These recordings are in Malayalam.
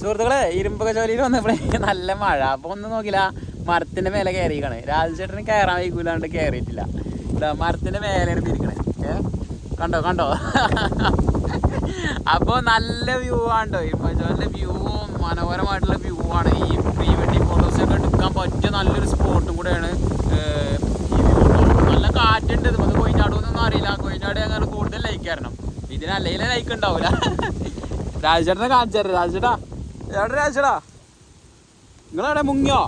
സുഹൃത്തുക്കളെ ഇരുമ്പകച്ചോലിയിൽ വന്നപ്പോഴേ നല്ല മഴ. അപ്പോൾ ഒന്നും നോക്കില്ല, മരത്തിൻ്റെ മേലെ കയറിയിരിക്കണേ. രാജചേട്ടന് കയറാൻ വൈകൂലാണ്ട് കയറിയിട്ടില്ല. മരത്തിൻ്റെ മേലെയാണ് തിരിക്കണേ. കണ്ടോ കണ്ടോ. അപ്പോൾ നല്ല വ്യൂ ആണോ ഇരുമ്പകച്ചോലിൻ്റെ വ്യൂവും മനോഹരമായിട്ടുള്ള വ്യൂ ആണ്. ഈ പ്രീ വെഡിങ് ഫോട്ടോസൊക്കെ എടുക്കാൻ പറ്റിയ നല്ലൊരു സ്പോട്ടും കൂടെയാണ്. നല്ല കാറ്റുണ്ട്. നമുക്ക് കൊയിഞ്ഞാടൊന്നും അറിയില്ല. കൊയിഞ്ഞാട് അങ്ങനെ കൂടുതൽ ലൈക്ക് തരണം. ഇതിനല്ലെങ്കിൽ ലൈക്ക് ഉണ്ടാവില്ല. രാജചേട്ടനെ കാണിച്ചാറ്. രാജചേട്ടാ എവിടെ രാജചേട്ടാ? നിങ്ങളെവിടെ മുങ്ങിയോ?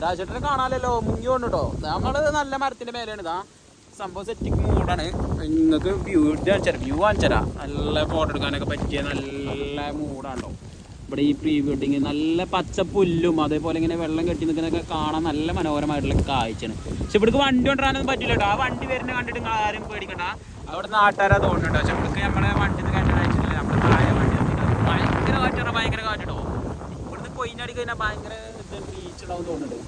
രാജചേട്ടനെ കാണാമല്ലോ. മുങ്ങിയോ കേട്ടോ. നമ്മൾ നല്ല മരത്തിൻ്റെ മേലെയാണ്. ഇതാ സംഭവം സെറ്റിംഗ് മൂടാണ്. നിങ്ങൾക്ക് വ്യൂ കാണിച്ചരാ. നല്ല ഫോട്ടോ എടുക്കാനൊക്കെ പറ്റിയ നല്ല മൂടാണല്ലോ ഇവിടെ. ഈ പ്രീ വെഡിങ് നല്ല പച്ച പുല്ലും അതേപോലെ ഇങ്ങനെ വെള്ളം കെട്ടി നിൽക്കുന്നതൊക്കെ കാണാൻ നല്ല മനോഹരമായിട്ടുള്ള കാഴ്ചയാണ്. പക്ഷെ ഇവിടേക്ക് വണ്ടി കൊണ്ടുവരാനൊന്നും പറ്റില്ല കേട്ടോ. ആ വണ്ടി വരുന്ന കണ്ടിട്ട് നിങ്ങൾ ആരും പേടിക്കണ്ട. അവിടെ നാട്ടുകാരാ തോന്നുന്നുണ്ടോ. പക്ഷെ ഇവിടേക്ക് നമ്മളെ വണ്ടി കണ്ടിട്ടില്ല. നമ്മുടെ താഴെ വണ്ടി ഭയങ്കര കാറ്റാണ്. ഭയങ്കര കാറ്റിട്ടോ. ഇവിടുന്ന് കൊയിഞ്ഞാടി കഴിഞ്ഞാൽ ഭയങ്കര ബീച്ചുണ്ടാവും തോന്നുന്നുണ്ട്.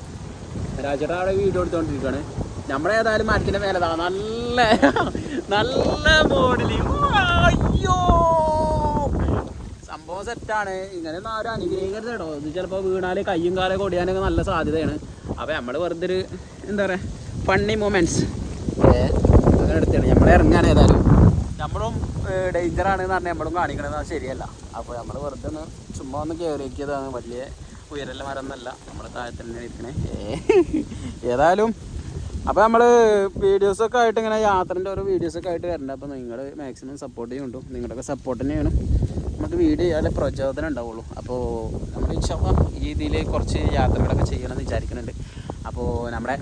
രാജേട്ടാ അവിടെ വീഡിയോ എടുത്തുകൊണ്ടിരിക്കുകയാണ്. നമ്മളേതായാലും മരത്തിൻ്റെ മേലതാ നല്ല നല്ല മോഡല്. അയ്യോ സംഭവം സെറ്റാണ്. ഇങ്ങനെ ഒന്നും ആരും അനുഗ്രഹിക്കരുത് കേട്ടോ. ഇത് ചിലപ്പോൾ വീണാൽ കയ്യും കാലൊക്കെ ഒടിയാനൊക്കെ നല്ല സാധ്യതയാണ്. അപ്പോൾ നമ്മൾ വെറുതെ ഒരു എന്താ പറയുക ഫണ്ണി മൊമെൻറ്റ്സ് അങ്ങനെ എടുത്താണ് നമ്മൾ ഇറങ്ങാൻ. ഏതായാലും നമ്മളും ഡേഞ്ചറാണെന്ന് പറഞ്ഞാൽ നമ്മളും കാണിക്കണമെന്ന് ശരിയല്ല. അപ്പോൾ നമ്മൾ വെറുതെ ഒന്ന് ചുമ്മാ ഒന്ന് കയറി വയ്ക്കിയതാണ്. വലിയ ഉയരല്ല മരമൊന്നുമല്ല. നമ്മൾ താഴെ തന്നെ ഇരിക്കണേ. ഏതായാലും അപ്പോൾ നമ്മൾ വീഡിയോസൊക്കെ ആയിട്ട് ഇങ്ങനെ യാത്രൻ്റെ ഓരോ വീഡിയോസൊക്കെ ആയിട്ട് വരണ്ട. അപ്പോൾ നിങ്ങൾ മാക്സിമം സപ്പോർട്ട് ചെയ്യുന്നുണ്ടോ. നിങ്ങളുടെയൊക്കെ സപ്പോർട്ട് തന്നെയാണ് നമുക്ക് വീഡിയോ ചെയ്യാൻ പ്രചോദനം ഉണ്ടാവുള്ളൂ. അപ്പോൾ നമ്മൾ ഈ രീതിയിൽ കുറച്ച് യാത്രകളൊക്കെ ചെയ്യണമെന്ന് വിചാരിക്കുന്നുണ്ട്. അപ്പോൾ നമ്മുടെ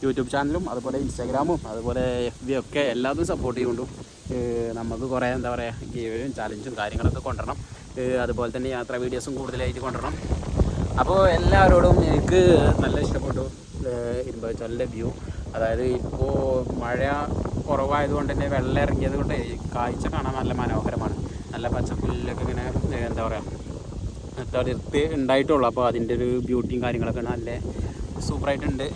യൂട്യൂബ് ചാനലും അതുപോലെ ഇൻസ്റ്റാഗ്രാമും അതുപോലെ FB ഒക്കെ എല്ലാതും സപ്പോർട്ട് ചെയ്യുന്നുണ്ടു. നമുക്ക് കുറേ എന്താ പറയുക ഗെയിമും ചാലഞ്ചും കാര്യങ്ങളൊക്കെ കൊണ്ടുവരണം. അതുപോലെ തന്നെ യാത്രാ വീഡിയോസും കൂടുതലായിട്ട് കൊണ്ടുവരണം. അപ്പോൾ എല്ലാവരോടും എനിക്ക് നല്ല ഇഷ്ടപ്പെട്ടു ഇരുമ്പകച്ചോലിൻ്റെ വ്യൂ. അതായത് ഇപ്പോൾ മഴ കുറവായതുകൊണ്ട് തന്നെ വെള്ളം ഇറങ്ങിയത് കൊണ്ട് കാഴ്ച കാണാൻ നല്ല മനോഹരമാണ്. നല്ല പച്ചപ്പുല്ലൊക്കെ ഇങ്ങനെ എന്താ പറയുക തളിർത്ത് ഉണ്ടായിട്ടുള്ളൂ. അപ്പോൾ അതിൻ്റെ ഒരു ബ്യൂട്ടിയും കാര്യങ്ങളൊക്കെ നല്ല സൂപ്പറായിട്ടുണ്ട്.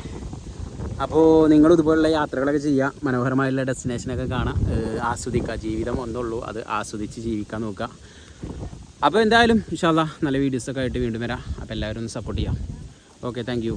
അപ്പോൾ നിങ്ങൾ ഇതുപോലുള്ള യാത്രകളൊക്കെ ചെയ്യുക. മനോഹരമായുള്ള ഡെസ്റ്റിനേഷനൊക്കെ കാണാം. ആസ്വദിക്കുക. ജീവിതം ഒന്നുള്ളൂ, അത് ആസ്വദിച്ച് ജീവിക്കാൻ നോക്കുക. അപ്പോൾ എന്തായാലും ഇൻഷാ അല്ലാഹ് നല്ല വീഡിയോസൊക്കെ ആയിട്ട് വീണ്ടും വരാം. അപ്പോൾ എല്ലാവരും ഒന്ന് സപ്പോർട്ട് ചെയ്യാം. Okay, thank you.